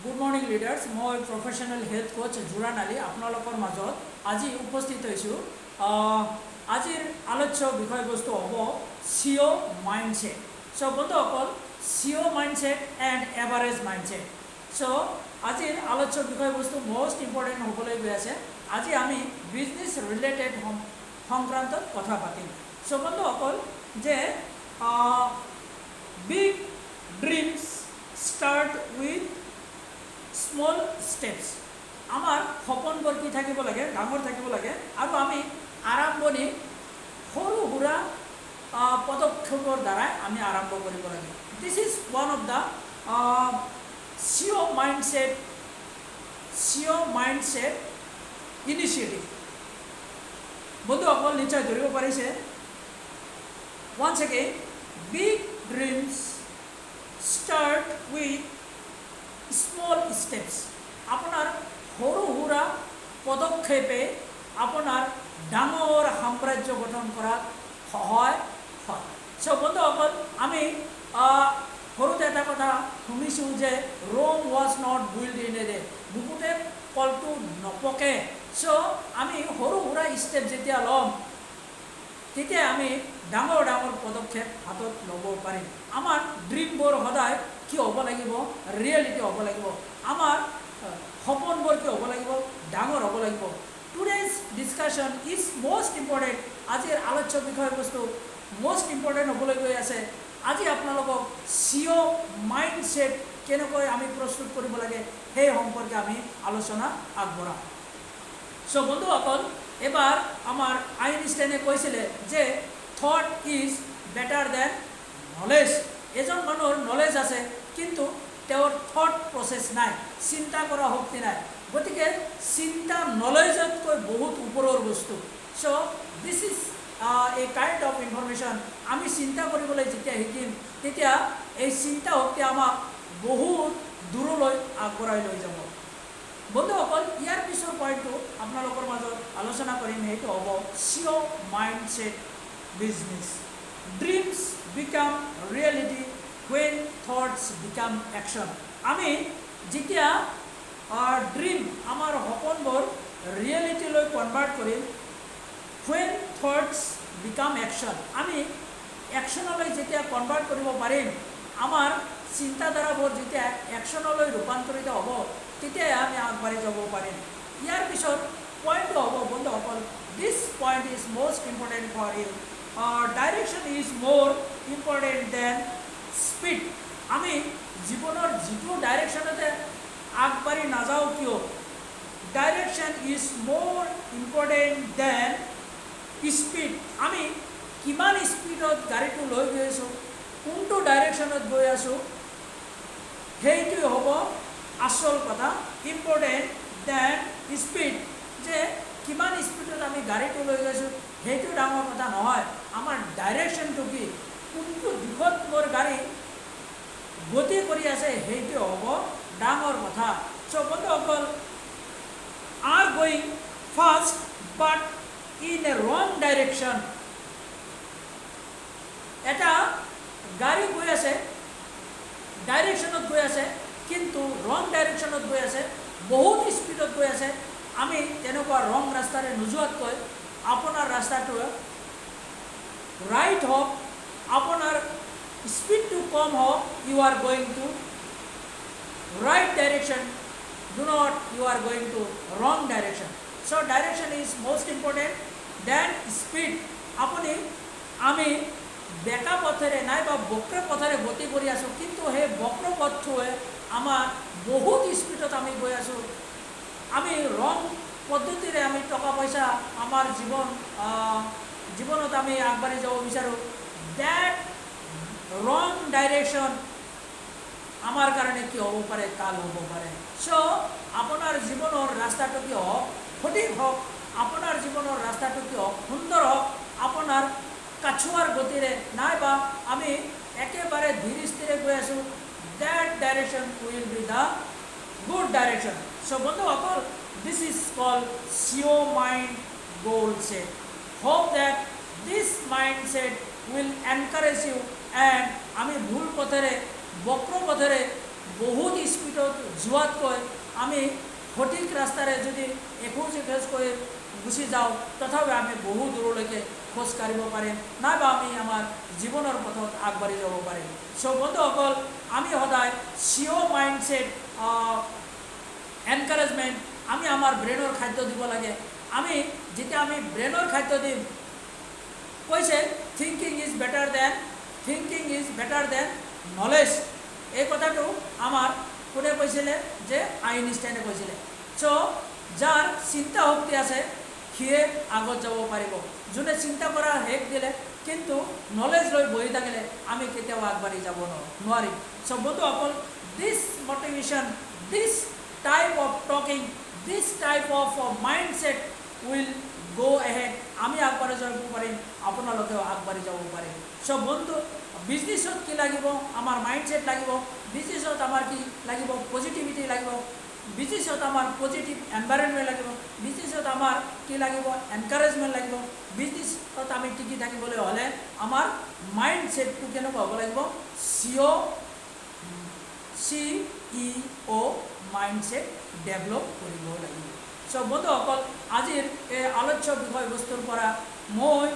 Good morning leaders. মই professional health Koch জোৰাণ Ali আপোনালোকৰ মাজত আজি উপস্থিত হৈছোঁ। আজিৰ আলোচ্য বিষয়বস্তু হ'ব চিঅ' মাইণ্ডছেট। চ' বন্ধুসকল, চিঅ' মাইণ্ডছেট এণ্ড এভাৰেজ মাইণ্ডছেট। চ' আজিৰ আলোচ্য বিষয়বস্তু মষ্ট ইম্পৰ্টেণ্ট হ'বলৈ গৈ আছে। আজি আমি বিজনেছ ৰিলেটেড সংক্ৰান্তত কথা পাতিম। চ' বন্ধুসকল, যে big dreams start with small steps. আমাৰ সপোনবোৰ কি থাকিব লাগে? ডাঙৰ থাকিব লাগে। আৰু আমি আৰম্ভণি সৰু সুৰা পদক্ষেপৰ দ্বাৰাই আমি আৰম্ভ কৰিব লাগে। This is one of the CEO' mindset initiative. বন্ধুসকল নিশ্চয় ধৰিব পাৰিছে। Once again, big dreams start with small steps. আপোনাৰ সৰু সুৰা পদক্ষেপে আপোনাৰ ডাঙৰ সাম্ৰাজ্য গঠন কৰাত সহায় হয়। চ' বন্ধুসকল, আমি সৰুতে এটা কথা শুনিছোঁ যে Rome was not built in a day. বুকুতে কলটো নপকে। চ' আমি সৰু সুৰা ষ্টেপ যেতিয়া ল'ম, তেতিয়া আমি ডাঙৰ ডাঙৰ পদক্ষেপ হাতত ল'ব পাৰিম। আমাৰ ড্ৰিমবোৰ সদায় কি হ'ব লাগিব? ৰিয়েলিটি হ'ব লাগিব। আমাৰ সপোনবোৰ কি হ'ব লাগিব? ডাঙৰ হ'ব লাগিব। Today's discussion is most important. আজিৰ আলোচ্য বিষয়বস্তু মষ্ট ইম্পৰ্টেণ্ট হ'বলৈ গৈ আছে। আজি আপোনালোকক চিঅ' মাইণ্ডছেট কেনেকৈ আমি প্ৰস্তুত কৰিব লাগে সেই সম্পৰ্কে আমি আলোচনা আগবঢ়াম। চ' বন্ধুসকল, এবাৰ আমাৰ আইনষ্টাইনে কৈছিলে যে thought is better than knowledge. এজন মানুহৰ নলেজ আছে, কিন্তু তেওঁৰ থট প্ৰচেছ নাই, চিন্তা কৰা শক্তি নাই। গতিকে চিন্তা নলেজতকৈ বহুত ওপৰৰ বস্তু। So' this is a kind of information. আমি চিন্তা কৰিবলৈ যেতিয়া শিকিম, তেতিয়া এই চিন্তা শক্তি আমাক বহুত দূৰলৈ আগবঢ়াই লৈ যাব। বন্ধুসকল, ইয়াৰ পিছৰ পইণ্টটো আপোনালোকৰ মাজত আলোচনা কৰিম। সেইটো হ'ব CEO' mindset business. Dreams become reality when thoughts become action। আমি যেতিয়া ড্ৰিম, আমাৰ সপোনবোৰ ৰিয়েলিটিলৈ কনভাৰ্ট কৰিম, when thoughts become action, আমি একশ্যনলৈ যেতিয়া কনভাৰ্ট কৰিব পাৰিম, আমাৰ চিন্তাধাৰাবোৰ যেতিয়া একশ্যনলৈ ৰূপান্তৰিত হ'ব, তেতিয়াই আমি আগবাঢ়ি যাব পাৰিম। ইয়াৰ পিছত পইণ্টটো হ'ব বন্ধুসকল, this point is most important for you. Direction is more important than speed. আমি জীৱনৰ যিটো ডাইৰেকশ্যনতে আগবাঢ়ি নাযাওঁ কিয়, direction is more important than speed. আমি কিমান স্পীডত গাড়ীটো লৈ গৈ আছোঁ, কোনটো ডাইৰেকশ্যনত গৈ আছোঁ, সেইটোৱে হ'ব আচল কথা। ইম্পৰ্টেণ্ট দেন স্পীড, যে কিমান স্পীডত আমি গাড়ীটো লৈ গৈছোঁ সেইটো ডাঙৰ কথা নহয়। আমাৰ ডাইৰেকশ্যনটো কি, কোনটো দিশত মোৰ গাড়ী গতি কৰি আছে, সেইটো হ'ব ডাঙৰ কথা। চ' বন্ধুসকল, are going fast but in a wrong direction. এটা গাড়ী গৈ আছে, ডাইৰেকশ্যনত গৈ আছে, কিন্তু ৰং ডাইৰেকশ্যনত গৈ আছে, বহুত স্পীডত গৈ আছে। আমি তেনেকুৱা ৰং ৰাস্তাৰে নোযোৱাতকৈ আপোনাৰ ৰাস্তাটো ৰাইট হওক, আপোনাৰ স্পীডটো কম হওক, you are going to right direction, do not you are going to wrong direction. So' direction is most important than speed. আমি বেকা পথেৰে নাইবা বক্ৰ পথেৰে গতি কৰি আছোঁ, কিন্তু সেই বক্ৰ পথটোৱে আমাৰ বহুত স্পীডত আমি গৈ আছোঁ। আমি ৰং পদ্ধতিৰে আমি টকা পইচা, আমাৰ জীৱনত আমি আগবাঢ়ি যাব বিচাৰোঁ। দেট ৰং ডাইৰেকশ্যন আমাৰ কাৰণে কি হ'ব পাৰে? কাল হ'ব পাৰে। চ' আপোনাৰ জীৱনৰ ৰাস্তাটো কি হওক, সঠিক হওক, আপোনাৰ জীৱনৰ ৰাস্তাটো কি হওক, সুন্দৰ হওক। আপোনাৰ কাছুৱাৰ গতিৰে নাইবা আমি একেবাৰে ধীৰে স্থিৰে গৈ আছোঁ, that direction will be the good direction. So' বন্ধুসকল, this is called CIO mind goal set. Hope that this mindset will encourage you and আমি ভুল পথেৰে বক্ৰ পথেৰে বহুত স্পীডত যোৱাতকৈ আমি সঠিক ৰাস্তাৰে যদি এখোজ এখোজকৈ গুচি যাওঁ তথাপি আমি বহু দূৰলৈকে খোজ কাঢ়িব পাৰিম নাইবা আমি আমাৰ জীৱনৰ পথত আগবাঢ়ি যাব পাৰিম। চ' বন্ধুসকল, আমি সদায় চিঅ' মাইণ্ডছেট এনকাৰেজমেণ্ট আমি আমাৰ ব্ৰেইনৰ খাদ্য দিব লাগে। আমি যেতিয়া আমি ব্ৰেইনৰ খাদ্য দিম, কৈছে thinking is better than knowledge. এই কথাটো আমাৰ কোনে কৈছিলে? যে আইনষ্টাইনে কৈছিলে। চ' যাৰ চিন্তা শক্তি আছে সিয়ে আগত যাব পাৰিব। যোনে চিন্তা কৰাৰ হেক দিলে কিন্তু নলেজ লৈ বহি থাকিলে আমি কেতিয়াও আগবাঢ়ি যাব নোৱাৰিম। চ' বন্ধুসকল, this motivation, this type of talking, this type of mindset will go ahead. আমি আগবাঢ়ি যাব পাৰিম, আপোনালোকেও আগবাঢ়ি যাব পাৰিম। চ' বন্ধু, বিজনেছত কি লাগিব? আমাৰ মাইণ্ডছেট লাগিব। বিজনেছত আমাৰ কি লাগিব? পজিটিভিটি লাগিব। বিজনেছত আমাৰ পজিটিভ এনভাইৰনমেণ্ট লাগিব। বিজনেছত আমাৰ কি লাগিব? এনকাৰেজমেণ্ট লাগিব। বিজনেছত আমি টিকি থাকিবলৈ হ'লে আমাৰ মাইণ্ডছেটটো কেনেকুৱা হ'ব লাগিব? CEO মাইণ্ডছেট ডেভেলপ কৰিব লাগিব। চ' বন্ধুসকল, আজিৰ এই আলোচ্য বিষয়বস্তুৰ পৰা মই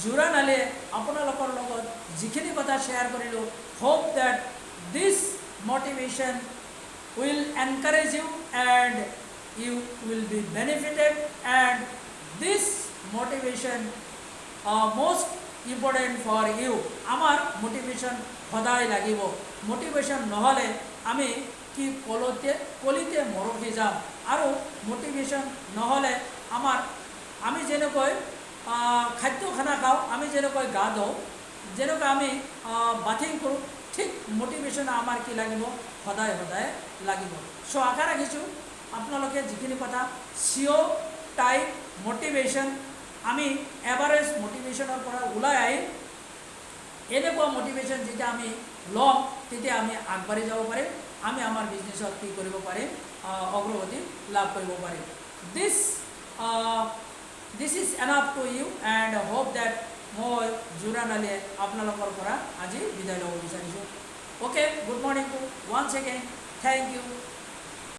জোৰাণ আলীয়ে আপোনালোকৰ লগত যিখিনি কথা শ্বেয়াৰ কৰিলোঁ, hope that this motivation will encourage you and you will be benefited, and this motivation most important for you. আমাৰ মোটিভেশ্যন সদায় লাগিব। মোটিভেশ্যন নহ'লে আমি কি কলিতে মৰহি যাম। আৰু মোটিভেশ্যন নহ'লে আমি যেনেকৈ খানা খাওঁ, আমি যেনেকৈ গা ধুওঁ, যেনেকৈ আমি বাথিং কৰোঁ, ঠিক মোটিভেশ্যন আমাৰ কি লাগিব? সদায় লাগিব। চ' আশা ৰাখিছোঁ আপোনালোকে যিখিনি কথা চিঅ' টাইপ মটিভেশ্যন, আমি এভাৰেজ মটিভেশ্যনৰ পৰা ওলাই আহি এনেকুৱা মটিভেশ্যন যেতিয়া আমি ল'ম তেতিয়া আমি আগবাঢ়ি যাব পাৰিম। আমি আমাৰ বিজনেছত কি কৰিব পাৰিম? অগ্ৰগতি লাভ কৰিব পাৰিম। This is enough to you and hope that মই জোৰাণ আলীয়ে আপোনালোকৰ পৰা আজি বিদায় ল'ব বিচাৰিছোঁ। Okay, good morning to once again. Thank you.